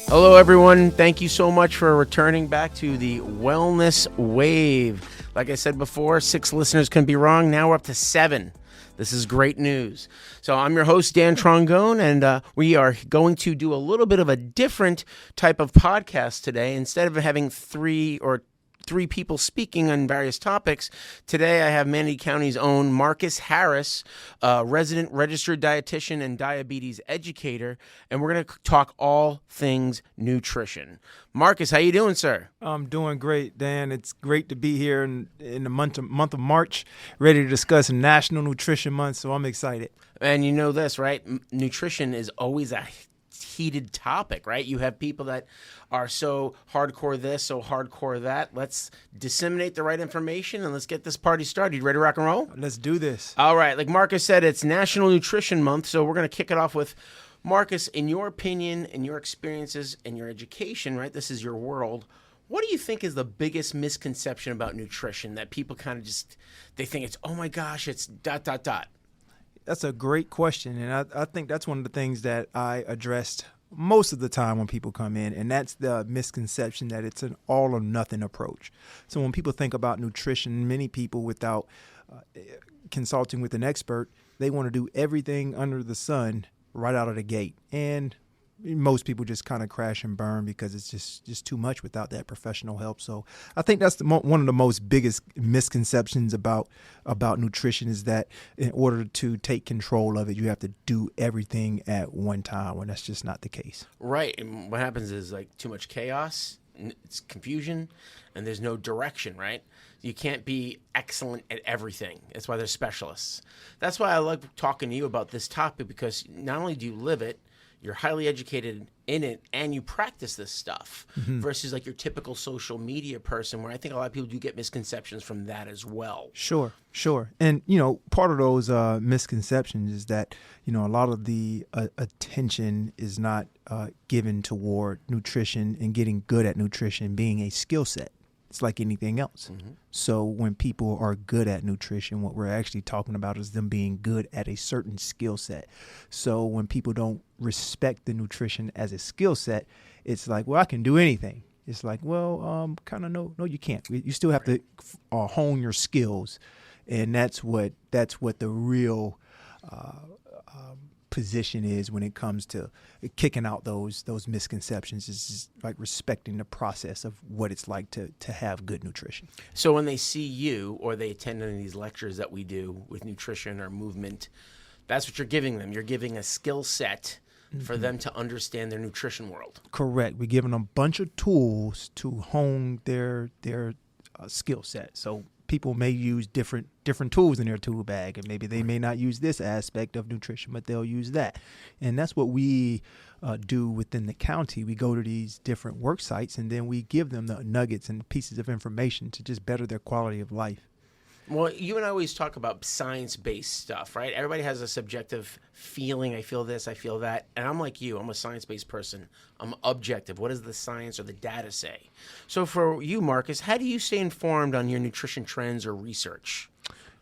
Hello, everyone. Thank you so much for returning back to the Wellness Wave. Like I said before, 6 listeners couldn't be wrong. Now we're up to 7. This is great news. So I'm your host, Dan Trongone, and we are going to do a little bit of a different type of podcast today. Instead of having three people speaking on various topics, today I have Manatee County's own Marcus Harris, resident registered dietitian and diabetes educator, and we're going to talk all things nutrition. Marcus, how you doing, sir? I'm doing great, Dan. It's great to be here in the month of March, ready to discuss National Nutrition Month, so I'm excited. And you know this, right? Nutrition is always a heated topic, right? You have people that are so hardcore this, so hardcore that. Let's disseminate the right information and let's get this party started. You ready to rock and roll? Let's do this. All right. Like Marcus said, it's National Nutrition Month, so we're going to kick it off with, Marcus, in your opinion, in your experiences, in your education, right? This is your world. What do you think is the biggest misconception about nutrition that people kind of they think it's, oh my gosh, it's ... That's a great question, and I think that's one of the things that I addressed most of the time when people come in, and that's the misconception that it's an all or nothing approach. So when people think about nutrition, many people, without consulting with an expert, they want to do everything under the sun right out of the gate. And most people just kind of crash and burn because it's just too much without that professional help. So I think that's one of the most biggest misconceptions about nutrition is that in order to take control of it, you have to do everything at one time, when that's just not the case. Right. And what happens is like too much chaos, it's confusion, and there's no direction, right? You can't be excellent at everything. That's why there's specialists. That's why I like talking to you about this topic, because not only do you live it, you're highly educated in it, and you practice this stuff versus like your typical social media person, where I think a lot of people do get misconceptions from that as well. Sure. And, part of those misconceptions is that, a lot of the attention is not given toward nutrition and getting good at nutrition being a skill set. It's like anything else. Mm-hmm. So when people are good at nutrition, what we're actually talking about is them being good at a certain skill set. So when people don't respect the nutrition as a skill set, it's like, well, I can do anything. It's like, well, kind of no, you can't. You still have to hone your skills, and that's what the real position is when it comes to kicking out those misconceptions. Is just like respecting the process of what it's like to have good nutrition. So when they see you or they attend any of these lectures that we do with nutrition or movement, that's what you're giving them. You're giving a skill set for them to understand their nutrition world. Correct. We're giving them a bunch of tools to hone their skill set. So people may use different tools in their tool bag, and maybe they may not use this aspect of nutrition, but they'll use that. And that's what we do within the county. We go to these different work sites, and then we give them the nuggets and pieces of information to just better their quality of life. Well, you and I always talk about science-based stuff, right? Everybody has a subjective feeling. I feel this, I feel that. And I'm like you. I'm a science-based person. I'm objective. What does the science or the data say? So for you, Marcus, how do you stay informed on your nutrition trends or research?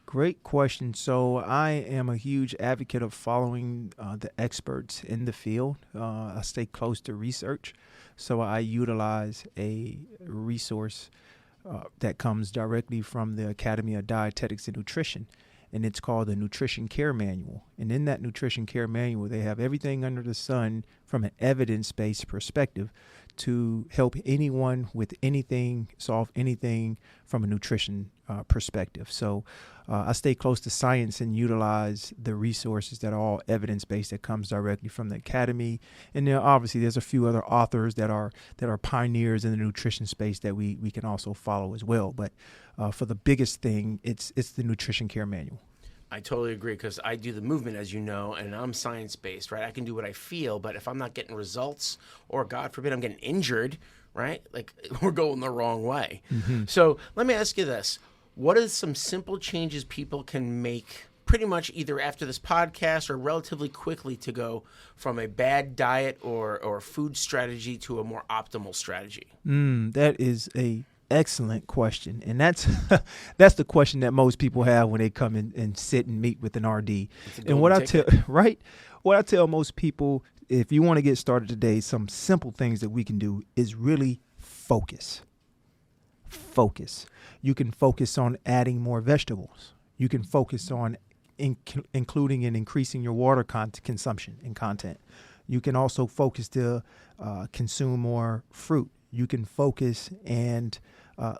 Great question. So I am a huge advocate of following the experts in the field. I stay close to research. So I utilize a resource that comes directly from the Academy of Dietetics and Nutrition, and it's called the Nutrition Care Manual. And in that Nutrition Care Manual, they have everything under the sun from an evidence-based perspective to help anyone with anything, solve anything from a nutrition perspective. So I stay close to science and utilize the resources that are all evidence-based that comes directly from the academy. And then obviously there's a few other authors that are pioneers in the nutrition space that we can also follow as well. But for the biggest thing, it's the Nutrition Care Manual. I totally agree, because I do the movement, as you know, and I'm science-based, right? I can do what I feel, but if I'm not getting results, or God forbid I'm getting injured, right? Like, we're going the wrong way. Mm-hmm. So let me ask you this. What are some simple changes people can make pretty much either after this podcast or relatively quickly to go from a bad diet or food strategy to a more optimal strategy? That is a excellent question, and that's the question that most people have when they come in and sit and meet with an RD. And what I tell most people, if you want to get started today, some simple things that we can do is really focus. Focus. You can focus on adding more vegetables. You can focus on including and increasing your water consumption and content. You can also focus to consume more fruit. You can focus and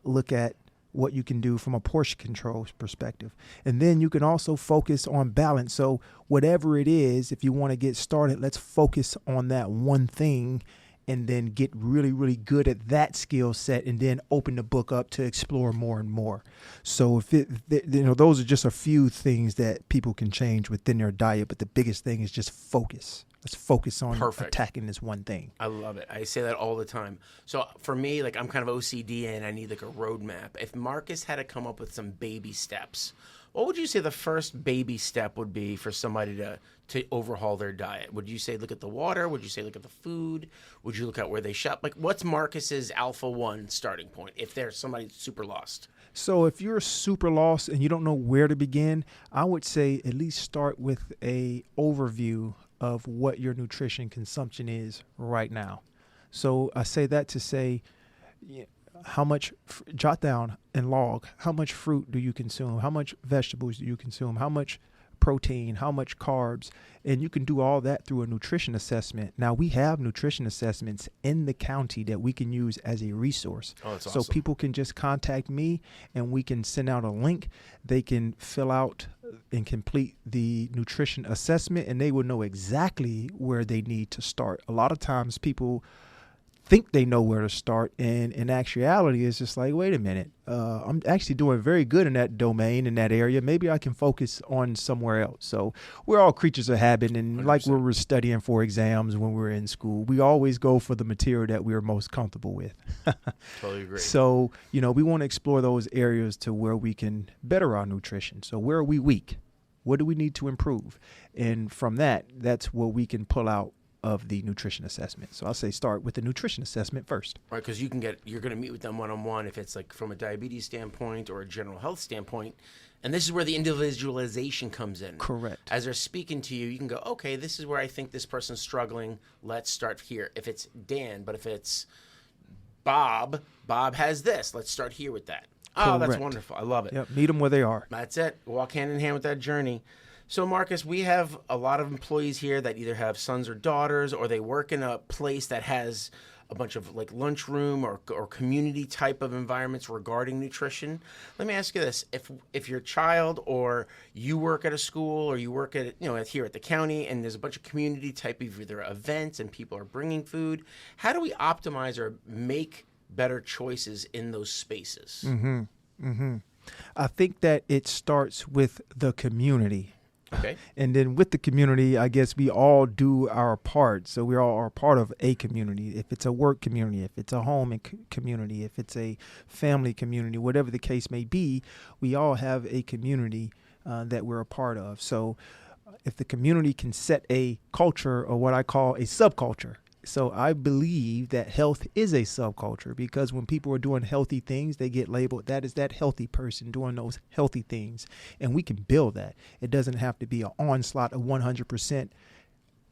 look at what you can do from a portion control perspective. And then you can also focus on balance. So whatever it is, if you want to get started, let's focus on that one thing and then get really, really good at that skill set and then open the book up to explore more and more. So those are just a few things that people can change within their diet, but the biggest thing is just focus. Let's focus on attacking this one thing. I love it. I say that all the time. So for me, like, I'm kind of OCD and I need like a roadmap. If Marcus had to come up with some baby steps, what would you say the first baby step would be for somebody to overhaul their diet? Would you say look at the water? Would you say look at the food? Would you look at where they shop? Like, what's Marcus's Alpha 1 starting point if there's somebody super lost? So if you're super lost and you don't know where to begin, I would say at least start with a overview of what your nutrition consumption is right now. So I say that to say, how much, jot down and log, how much fruit do you consume? How much vegetables do you consume? How much protein? How much carbs? And you can do all that through a nutrition assessment. Now, we have nutrition assessments in the county that we can use as a resource. Oh, that's so awesome. People can just contact me and we can send out a link. They can fill out and complete the nutrition assessment and they will know exactly where they need to start. A lot of times people think they know where to start, and in actuality it's just like, wait a minute, I'm actually doing very good in that domain, in that area. Maybe I can focus on somewhere else. So we're all creatures of habit, and 100%. like when we're studying for exams when we're in school, we always go for the material that we're most comfortable with. Totally agree. So we want to explore those areas to where we can better our nutrition. So where are we weak? What do we need to improve? And from that's where we can pull out of the nutrition assessment. So I'll say start with the nutrition assessment first. Right, because you're going to meet with them one-on-one if it's like from a diabetes standpoint or a general health standpoint. And this is where the individualization comes in. Correct. As they're speaking to you, you can go, okay, this is where I think this person's struggling. Let's start here. If it's Dan, but if it's Bob has this. Let's start here with that. Oh, that's Correct. Wonderful. I love it. Yep. Meet them where they are. That's it. Walk hand in hand with that journey. So, Marcus, we have a lot of employees here that either have sons or daughters, or they work in a place that has a bunch of like lunchroom or community type of environments regarding nutrition. Let me ask you this: if your child or you work at a school or you work at here at the county, and there's a bunch of community type of either events and people are bringing food, how do we optimize or make better choices in those spaces? I think that it starts with the community. Okay. And then with the community, I guess we all do our part. So we all are part of a community. If it's a work community, if it's a home community, if it's a family community, whatever the case may be, we all have a community that we're a part of. So if the community can set a culture, or what I call a subculture. So I believe that health is a subculture, because when people are doing healthy things, they get labeled that is that healthy person doing those healthy things. And we can build that. It doesn't have to be an onslaught of 100%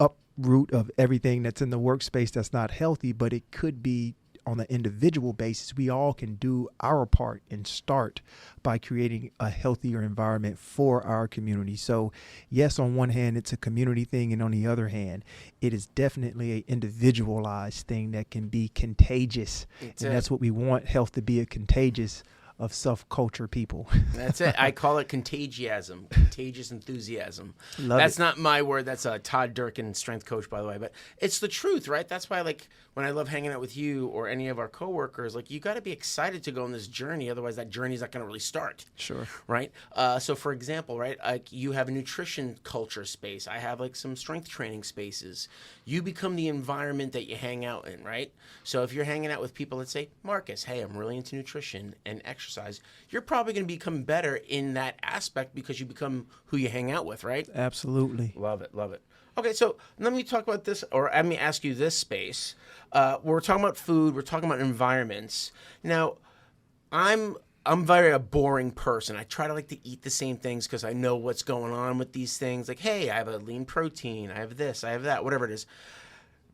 uproot of everything that's in the workspace that's not healthy, but it could be on an individual basis. We all can do our part and start by creating a healthier environment for our community. So yes, on one hand, it's a community thing, and on the other hand, it is definitely an individualized thing that can be contagious. That's what we want, health to be a contagious of subculture people. That's it. I call it contagiasm, contagious enthusiasm. That's not my word. That's a Todd Durkin, strength coach, by the way. But it's the truth, right? That's why, like, when I love hanging out with you or any of our coworkers, like, you got to be excited to go on this journey. Otherwise, that journey is not going to really start. Sure. Right? So, for example, right, like, you have a nutrition culture space. I have, like, some strength training spaces. You become the environment that you hang out in, right? So if you're hanging out with people that say, Marcus, hey, I'm really into nutrition and exercise, you're probably going to become better in that aspect because you become who you hang out with, right? Absolutely. Love it. Love it. Okay, so let me talk about this, or let me ask you this space. We're talking about food. We're talking about environments. Now, I'm very a boring person. I try to like to eat the same things because I know what's going on with these things. Like, hey, I have a lean protein. I have this. I have that. Whatever it is.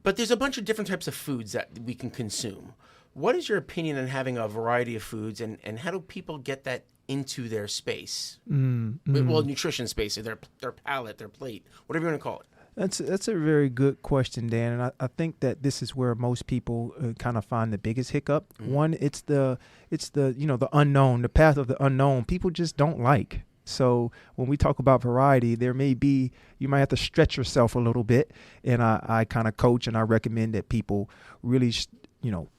But there's a bunch of different types of foods that we can consume. What is your opinion on having a variety of foods, and how do people get that into their space? Well, nutrition space, or their palate, their plate, whatever you want to call it. That's a very good question, Dan, and I think that this is where most people kind of find the biggest hiccup. One, it's the the unknown, the path of the unknown. People just don't like. So when we talk about variety, you might have to stretch yourself a little bit, and I kind of coach and I recommend that people really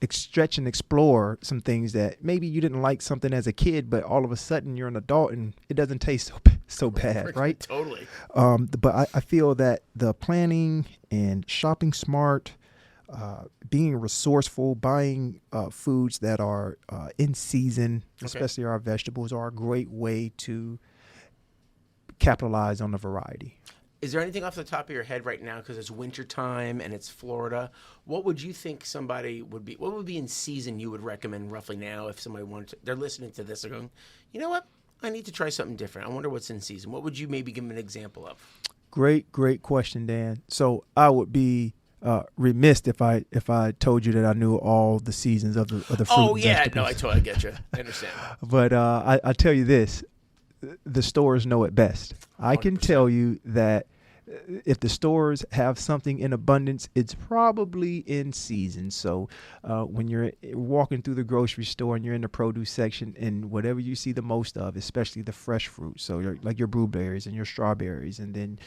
stretch and explore some things that maybe you didn't like something as a kid, but all of a sudden you're an adult and it doesn't taste so bad, right? Totally. But I feel that the planning and shopping smart, being resourceful, buying foods that are in season, especially our vegetables, are a great way to capitalize on the variety. Is there anything off the top of your head right now, because it's winter time and it's Florida, what would you think what would be in season you would recommend roughly now if somebody they're listening to this, they're going, you know what, I need to try something different. I wonder what's in season. What would you maybe give them an example of? Great question, Dan. So I would be remiss if I told you that I knew all the seasons of the fruit. Oh, and yeah. vegetables. No, I totally get you. I understand. But I tell you this, the stores know it best. 100%. I can tell you that if the stores have something in abundance, it's probably in season. So when you're walking through the grocery store and you're in the produce section, and whatever you see the most of, especially the fresh fruit, so like your blueberries and your strawberries, and then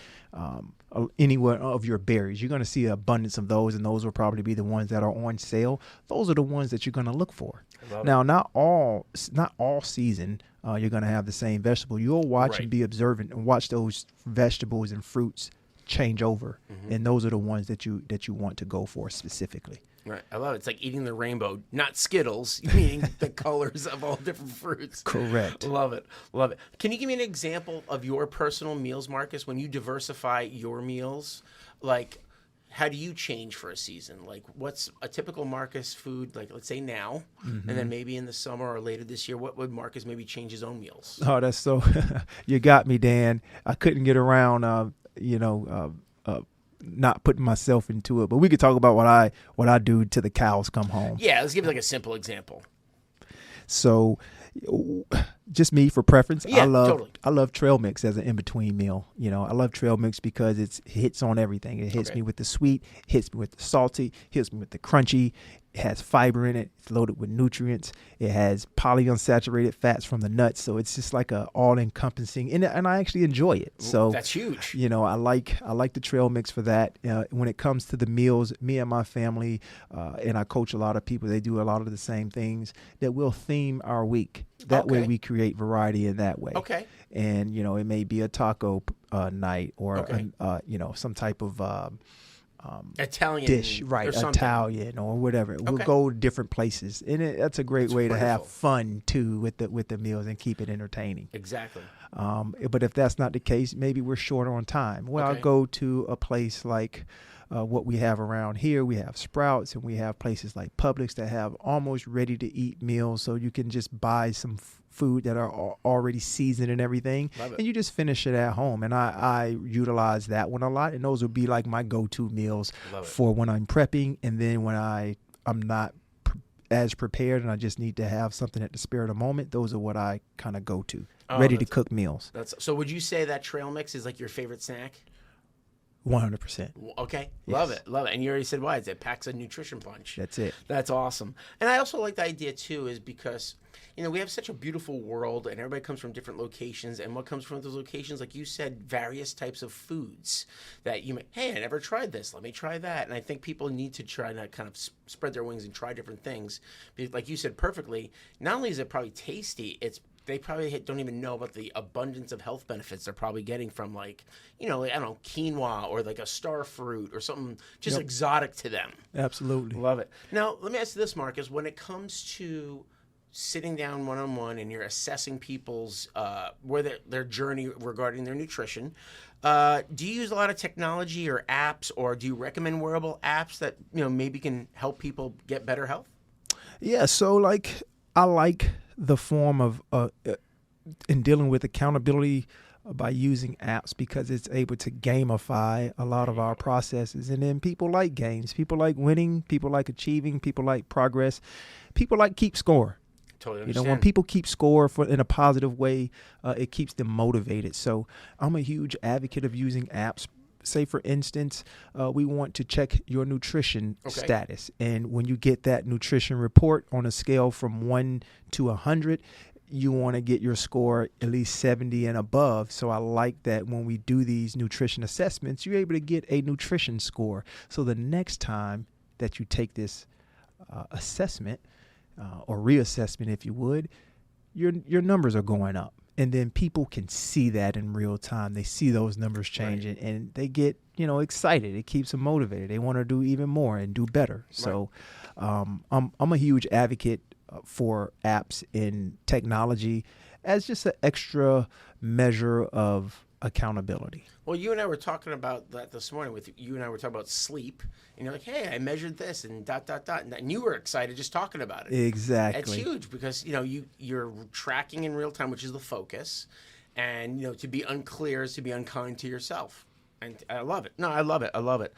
any one of your berries, you're going to see an abundance of those, and those will probably be the ones that are on sale. Those are the ones that you're going to look for. Now, not all season you're going to have the same vegetable. You'll watch and be observant and watch those vegetables and fruits change over, and those are the ones that you want to go for specifically. Right, I love it. It's like eating the rainbow, not Skittles, meaning the colors of all different fruits. Correct. Love it. Can you give me an example of your personal meals, Marcus, when you diversify your meals? Like, how do you change for a season? Like, what's a typical Marcus food, like, let's say now, and then maybe in the summer or later this year, what would Marcus maybe change his own meals? Oh, that's so, you got me, Dan. I couldn't get around, not putting myself into it, but we could talk about what I do till the cows come home. Yeah, let's give like a simple example. So, just me for preference. Yeah, totally. I love trail mix as an in-between meal. I love trail mix because it hits on everything. It hits me with the sweet, hits me with the salty, hits me with the crunchy. It has fiber in it. It's loaded with nutrients. It has polyunsaturated fats from the nuts. So it's just like a all-encompassing, and I actually enjoy it. So that's huge. I like the trail mix for that. When it comes to the meals, me and my family, and I coach a lot of people, they do a lot of the same things, that we'll theme our week. That way we create variety in that way. Okay. And, it may be a taco night, or, some type of Italian dish, right? Italian or whatever. We'll go different places, and that's a great way to have fun too with the meals and keep it entertaining. Exactly. But if that's not the case, maybe we're short on time. Well, I'll go to a place like what we have around here. We have Sprouts, and we have places like Publix that have almost ready to eat meals, so you can just buy some food that are already seasoned and everything, and you just finish it at home. And I utilize that one a lot, and those would be like my go-to meals for when I'm prepping, and then when I'm not as prepared and I just need to have something at the spur of the moment. Those are what I kind of go to, ready to cook meals. So would you say that trail mix is like your favorite snack? 100%. Okay. Yes. Love it. And you already said why. It packs a nutrition punch. That's it. That's awesome. And I also like the idea, too, is because, we have such a beautiful world, and everybody comes from different locations. And what comes from those locations, like you said, various types of foods that you may, hey, I never tried this. Let me try that. And I think people need to try to kind of spread their wings and try different things. Because, like you said perfectly, not only is it probably tasty, they probably don't even know about the abundance of health benefits they're probably getting from, like, I don't know, quinoa or like a star fruit or something just exotic to them. Absolutely. Love it. Now, let me ask you this, Marcus. When it comes to sitting down one-on-one and you're assessing people's their journey regarding their nutrition, do you use a lot of technology or apps, or do you recommend wearable apps that, maybe can help people get better health? Yeah, so I like the form of in dealing with accountability by using apps because it's able to gamify a lot of our processes. And then people like games, people like winning, people like achieving, people like progress, people like keep score. Totally You understand. know, when people keep score in a positive way, it keeps them motivated. So I'm a huge advocate of using apps. Say, for instance, we want to check your nutrition status. And when you get that nutrition report on a scale from 1 to 100, you want to get your score at least 70 and above. So I like that when we do these nutrition assessments, you're able to get a nutrition score. So the next time that you take this assessment or reassessment, if you would, your numbers are going up. And then people can see that in real time. They see those numbers changing, and they get, excited. It keeps them motivated. They want to do even more and do better. So I'm a huge advocate for apps in technology as just an extra measure of accountability. Well, you and I were talking about that this morning. You and I were talking about sleep, and you're like, "Hey, I measured this," and ... and you were excited just talking about it. Exactly. It's huge because you're tracking in real time, which is the focus, and to be unclear is to be unkind to yourself. And I love it. No, I love it. I love it.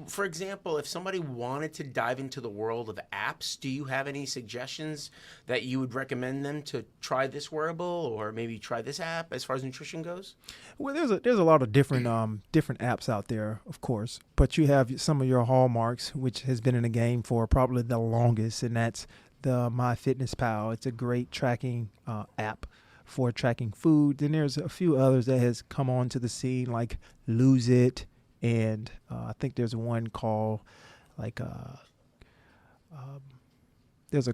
For example, if somebody wanted to dive into the world of apps, do you have any suggestions that you would recommend them to try this wearable or maybe try this app as far as nutrition goes? Well, there's a lot of different apps out there, of course, but you have some of your hallmarks, which has been in the game for probably the longest, and that's the MyFitnessPal. It's a great tracking app for tracking food. Then there's a few others that has come onto the scene, like Lose It, and I think there's one called there's a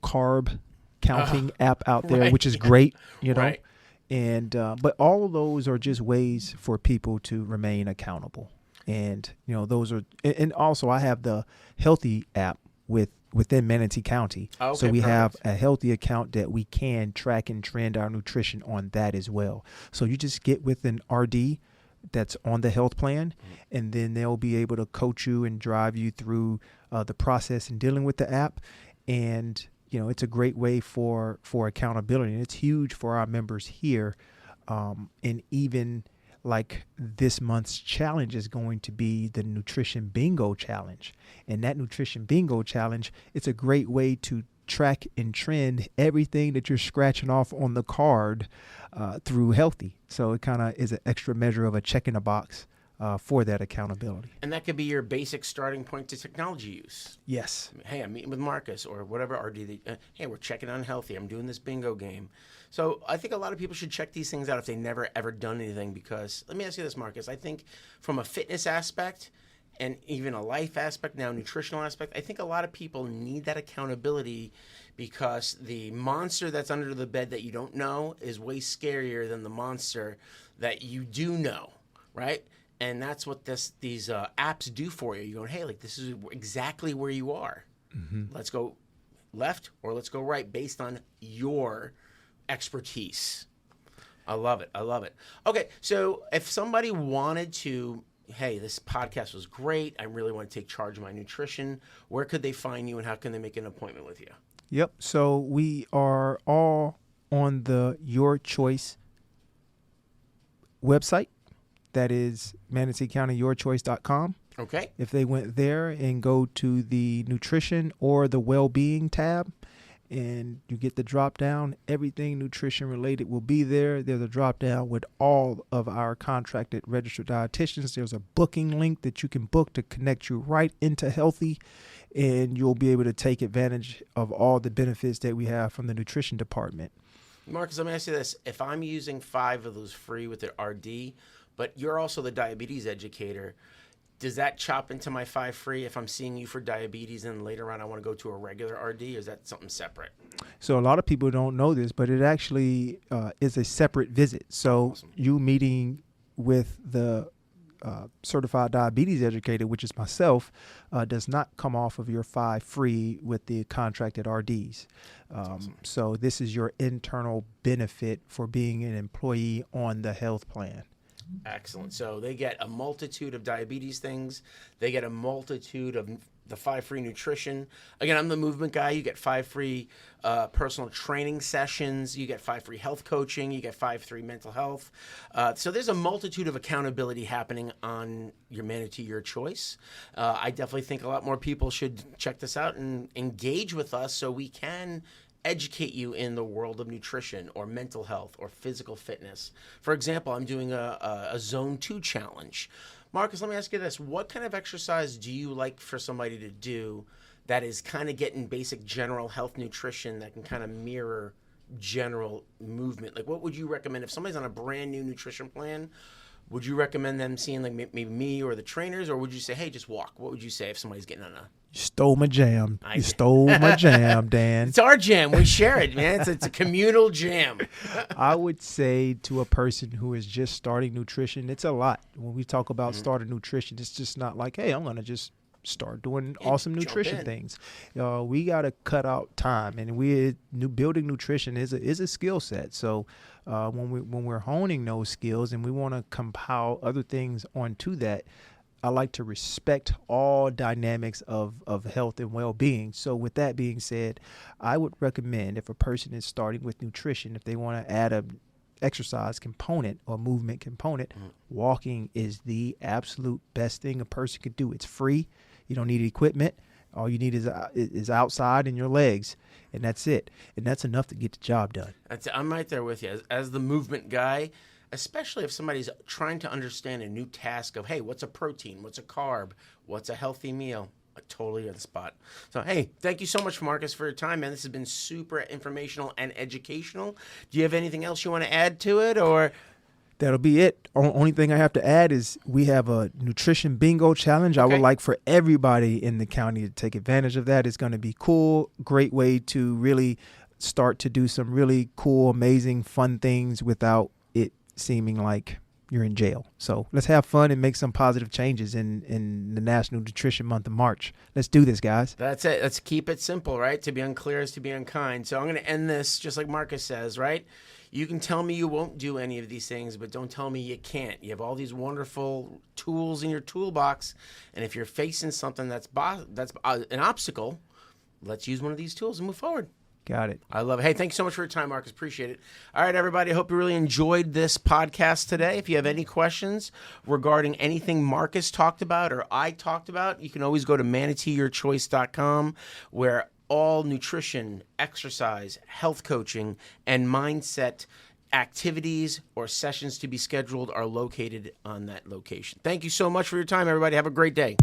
carb counting app out there, which is great, Right. And but all of those are just ways for people to remain accountable. And those are, and also I have the Healthy app within Manatee County. Okay, so we have perfect. a Healthy account that we can track and trend our nutrition on that as well. So you just get with an RD that's on the health plan, and then they'll be able to coach you and drive you through the process in dealing with the app. And it's a great way for accountability, and it's huge for our members here. And even like this month's challenge is going to be the Nutrition Bingo Challenge. And that Nutrition Bingo Challenge, it's a great way to track and trend everything that you're scratching off on the card through Healthy. So it kind of is an extra measure of a check in the box for that accountability. And that could be your basic starting point to technology use. Yes. Hey, I'm meeting with Marcus or whatever RD. Hey, we're checking on Healthy. I'm doing this bingo game. So I think a lot of people should check these things out if they've never, ever done anything, because let me ask you this, Marcus. I think from a fitness aspect and even a life aspect, now nutritional aspect, I think a lot of people need that accountability because the monster that's under the bed that you don't know is way scarier than the monster that you do know, right? And that's what these apps do for you. You're going, hey, like this is exactly where you are. Mm-hmm. Let's go left or let's go right based on your expertise. I love it. I love it. Okay, so if somebody wanted to, hey, this podcast was great, I really want to take charge of my nutrition, where could they find you and how can they make an appointment with you? Yep. So we are all on the Your Choice website. That is ManateeCountyYourChoice.com. Okay. If they went there and go to the nutrition or the well-being tab, and you get the drop down, everything nutrition related will be there. There's a drop down with all of our contracted registered dietitians. There's a booking link that you can book to connect you right into Healthy, and you'll be able to take advantage of all the benefits that we have from the nutrition department. Marcus, let me ask you this. If I'm using 5 of those free with the RD, but you're also the diabetes educator, does that chop into my 5 free if I'm seeing you for diabetes and later on I want to go to a regular RD, or is that something separate? So a lot of people don't know this, but it actually is a separate visit. So Awesome. You meeting with the certified diabetes educator, which is myself, does not come off of your 5 free with the contracted RDs. Awesome. So this is your internal benefit for being an employee on the health plan. Excellent. So they get a multitude of diabetes things. They get a multitude of the 5 free nutrition. Again, I'm the movement guy. You get 5 free personal training sessions. You get 5 free health coaching. You get 5 free mental health. So there's a multitude of accountability happening on your Manatee Your Choice. I definitely think a lot more people should check this out and engage with us so we can educate you in the world of nutrition or mental health or physical fitness. For example, I'm doing a Zone 2 challenge. Marcus, let me ask you this. What kind of exercise do you like for somebody to do that is kind of getting basic general health nutrition that can kind of mirror general movement? Like, what would you recommend if somebody's on a brand new nutrition plan? Would you recommend them seeing like maybe me or the trainers, or would you say, hey, just walk? What would you say if somebody's getting on a... You stole my jam. You stole my jam, Dan. It's our jam. We share it, man. It's a communal jam. I would say to a person who is just starting nutrition, it's a lot. When we talk about starting nutrition, it's just not like, hey, I'm going to just start doing awesome nutrition things. We got to cut out time, and building nutrition is a skill set. So when we're honing those skills and we want to compile other things onto that, I like to respect all dynamics of health and well-being. So with that being said, I would recommend if a person is starting with nutrition, if they want to add a exercise component or movement component, walking is the absolute best thing a person could do. It's free. You don't need equipment. All you need is outside and your legs, and that's it. And that's enough to get the job done. I'm right there with you. As the movement guy, especially if somebody's trying to understand a new task of, hey, what's a protein? What's a carb? What's a healthy meal? Totally on the spot. So, hey, thank you so much, Marcus, for your time, man. This has been super informational and educational. Do you have anything else you want to add to it, or? That'll be it. Only thing I have to add is we have a nutrition bingo challenge. I would like for everybody in the county to take advantage of that. It's going to be cool. Great way to really start to do some really cool, amazing, fun things without it seeming like you're in jail. So let's have fun and make some positive changes in the National Nutrition Month of March. Let's do this, guys. That's it. Let's keep it simple, right? To be unclear is to be unkind. So I'm going to end this just like Marcus says, right? You can tell me you won't do any of these things, but don't tell me you can't. You have all these wonderful tools in your toolbox, and if you're facing something that's an obstacle, let's use one of these tools and move forward. Got it. I love it. Hey, thank you so much for your time, Marcus. Appreciate it. All right, everybody. I hope you really enjoyed this podcast today. If you have any questions regarding anything Marcus talked about or I talked about, you can always go to manateeyourchoice.com, where all nutrition, exercise, health coaching, and mindset activities or sessions to be scheduled are located on that location. Thank you so much for your time, everybody. Have a great day.